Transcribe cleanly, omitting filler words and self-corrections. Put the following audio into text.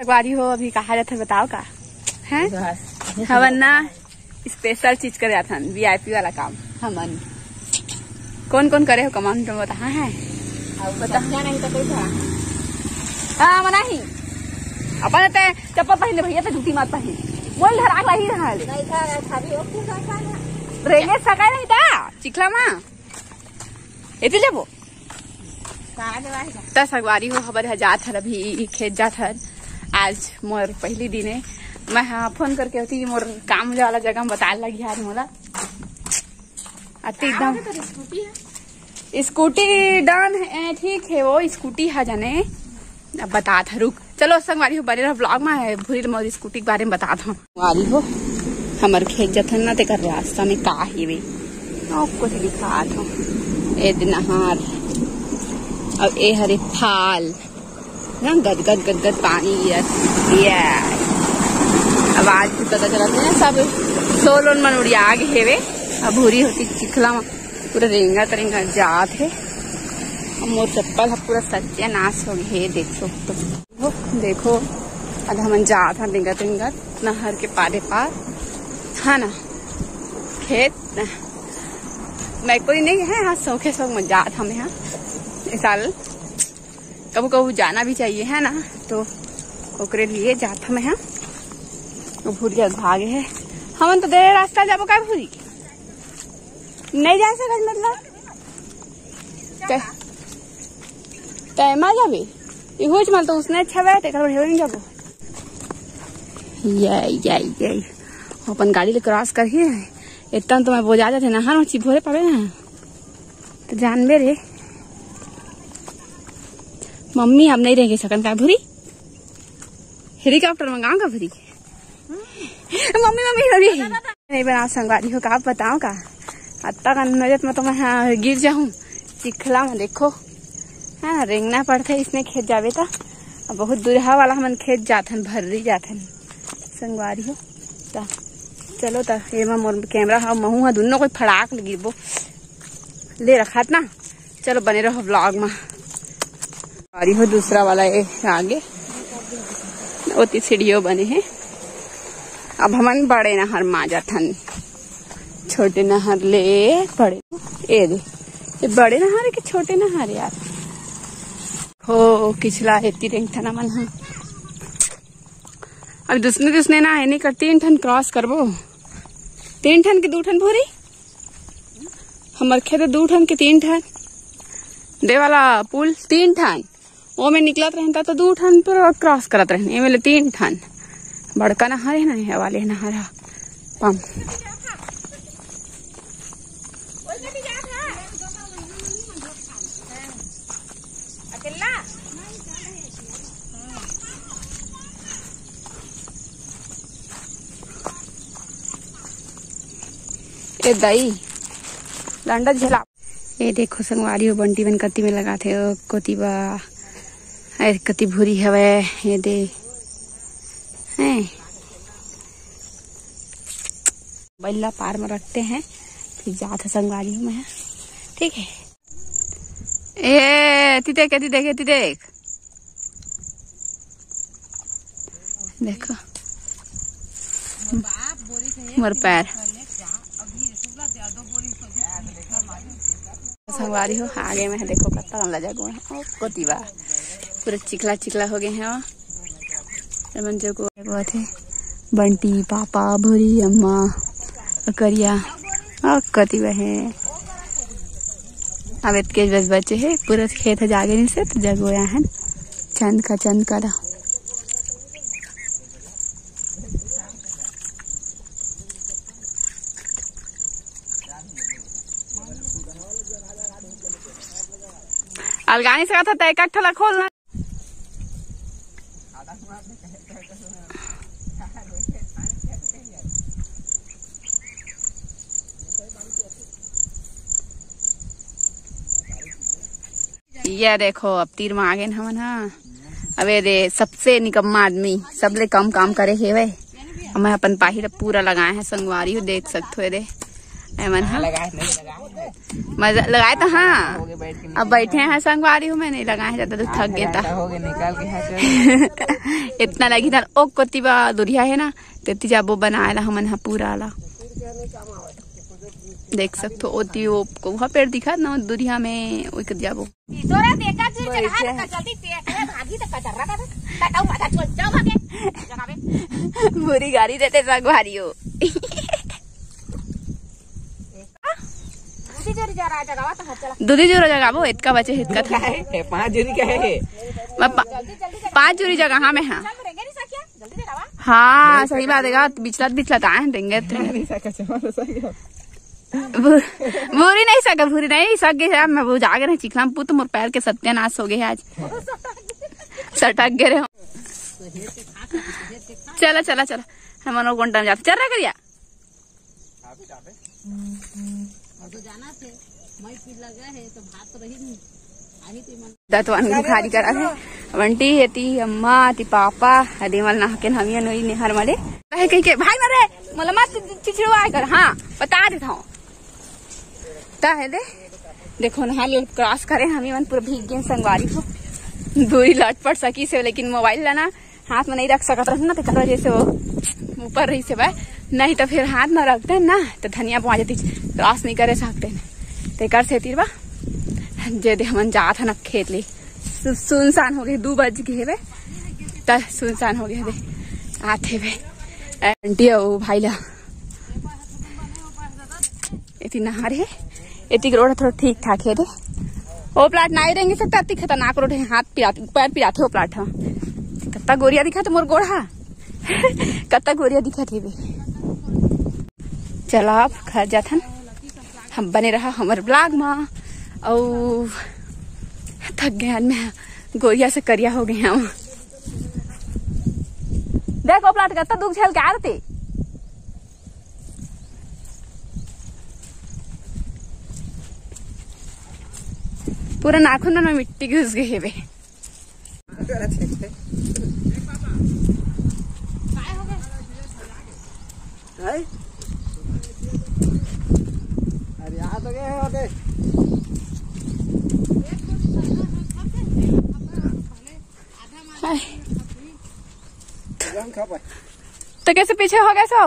संगवारी हो अभी कहा जाता बताओ का है हमन ना स्पेशल चीज करे जाता VIP वाला काम हमन कौन कौन करे हो कमान तुम बता है बता नहीं तो कोई हाँ मना ही अपन चप्पल पहन भैया तो जूती मत पहन बोल धरा ही रहा रेंगे सका नहीं था चिखला माँ इतने जबो त संगवारी हो खबर जात हर अभी खेत जात हर आज मोर पहली दिन है मैं हाँ फोन करके होती कि मोर काम वाला जगह में बताए लगी यार मोला एकदम स्कूटी डन है ठीक है वो स्कूटी है जाने अब बता था रुक चलो संगवारी हो बने रहा ब्लॉग में है भूल मोर स्कूटी के बारे में बता था संगवारी हो हमार खेत जथन ना ते कर रास्ता में का ही वे कुछ दिखा था ए दिनहार अब ए हरे फाल ना गद गद गद गद पानी ये अब आज भी पता चला था सब सोलोन मन उड़िया आगे हेवे अब भूरी होती चिखला में पूरा रेंगा तरेंगा जात है मोर चप्पल पूरा सच्चा नाश हो गए देखो तो देखो अब हम जात हैं रेंगा तरेंगा नहर के पारे पार है ना खेत ना मैं कोई नहीं है हाँ सौखे शौक में जात हमें यहाँ इस साल कबू कबू जाना भी चाहिए है ना तो ओकरे लिए जात हमें यहाँ तो भूरिया भागे है हम तो देर रास्ता जाबो का भूरी नहीं जा सकत मतलब टाइम आ जाबे इहोच मल तो उसने अच्छा बात है कर हेवन जाबो ये अपन गाड़ी ले क्रॉस कर ही इतना तो मैं बोझा जाते नहर में चिभोरे पावे ना तो जानबे रे मम्मी हम नहीं रहेंगे सकन का भूरी हेलीकॉप्टर मंगाओ का भूरी मम्मी नहीं बना संगवारी हो का बताओ का अत्ता का नजर में तो मैं हाँ गिर जाऊं चिखला में देखो है ना रेंगना पड़ता है इसने खेत जावे था बहुत दूरहा वाला हमन खेत जाथन भर्री जाथन संगवारी हो ता चलो ता ये मोर कैमरा हाँ महू दोनों कोई फड़ाक गिरबो ले रखा ना चलो बने रहो ब्लॉग में संगवारी हो दूसरा वाला ये आगे ओती सीढ़ियों बने हैं अब हमन बड़े नहर मा जाथन छोटे नहर ले बड़े ए दे ये बड़े नहर है कि छोटे नहर यार हो किचला इतनी रेंग था ना मन हाँ अब दूसरे ना है नहीं कर 3 ठन क्रॉस करबो 3 ठन की 2 ठन भूरी हमार खेत 2 ठन की 3 ठन दे वाला पुल 3 ठन वो में निकलत रहता तो 2 ठन पर क्रॉस करत रहने मेले 3 ठन बड़का नहर है ना है वाले नहर पम ए दाई लंडा झेला ये देखो संगवारी हो बंटी बन कती में लगा थे कोती बा कती भूरी हवे ये दे हैं बल्ला पार में रखते हैं फिर जाते संगवारी में ठीक है ए देख देखो मोर पैर संगवारी हो आगे में है देखो कत्ता गमला जगह है कोतीबा पूरा चिखला चिखला हो गए हैं जो थे बंटी पापा भूरी अम्मा करिया कतीबा है अब इतके बस बच्चे है पूरा खेत है जागे नहीं से तो जगोया है चंद का अलगानी से था एक ठला खोलना ये देखो अब तीर में आ गए हमन हाँ अबे दे सबसे निकम्मा आदमी सबले कम काम करे हेवे मैं अपन पाही पूरा लगाए हैं संगवारी हो देख सकते हो दे एमन हाँ मजा लगाए तो हाँ अब बैठे हैं संगवारी हूँ मैं नहीं लगाए ज्यादा तो थक गया था इतना लगी था ओ कोतीबा दुरिया है ना तेती जाबो बनाए ला हमन हा पूरा ला देख सकते ओती वो वहाँ पेड़ दिखा ना दुरिया में वो कर जाबो बुरी गाड़ी देते संगवारी हो दूधी जोरो जगह वो इतका बचे इतका था 5 जोरी का है 5 जोरी जगह हाँ में हाँ हाँ सही बात है बिचलत आए देंगे भूरी नहीं सका भूरी नहीं सक गए मैं वो जागे नहीं चिखला पुत मोर पैर के सत्यानाश हो गए आज सटक गए हो चला चला चला हम कौन टाइम जाते चल रहा करिया दतवान बुखारी करा है वंटी एती अम्मा ती पापा हदे मल ना के हमिया नई नेहर मले कहे कह के भाई मरे मला मत चिचड़वा कर हां बता देता हूं ता है दे देखो ना हाल क्रॉस करे हमी मन पूरा भीग गए संगवारी को दूरी लट पड़ सकी से लेकिन मोबाइल लाना हाथ में नहीं रख सकत रह ना तो जैसे वो ऊपर रही से नहीं तो फिर हाथ में रखते ना तो धनिया पहुंच जाती क्रॉस नहीं करे सकते ते कर से तीरबा जे दे हमन जात हन खेत ले सुनसान हो गए 2 बज गए बे त सुनसान हो गए बे आथे बे आंटी ओ भाई ला इतनी नहार है इतनी रोड थोड़ा ठीक ठाक है दे वो प्लाट नहीं रहेंगे सकता इतनी खतरनाक रोड है हाथ पैर पिराते हो प्लाट हाँ कत्ता गोरिया दिखा तो मोर गोड़ा कत्ता गोरिया दिखा थे बे चला आप घर जाथन हम बने रहा हमारे ब्लॉग में और थक गए आज मैं गोरिया से करिया हो गए हम देखो प्लाट करता दुख झेल के आते पूरा नाखून में मिट्टी घुस गई है बे अरे यहाँ तो गए होते तो कैसे पीछे हो गए सो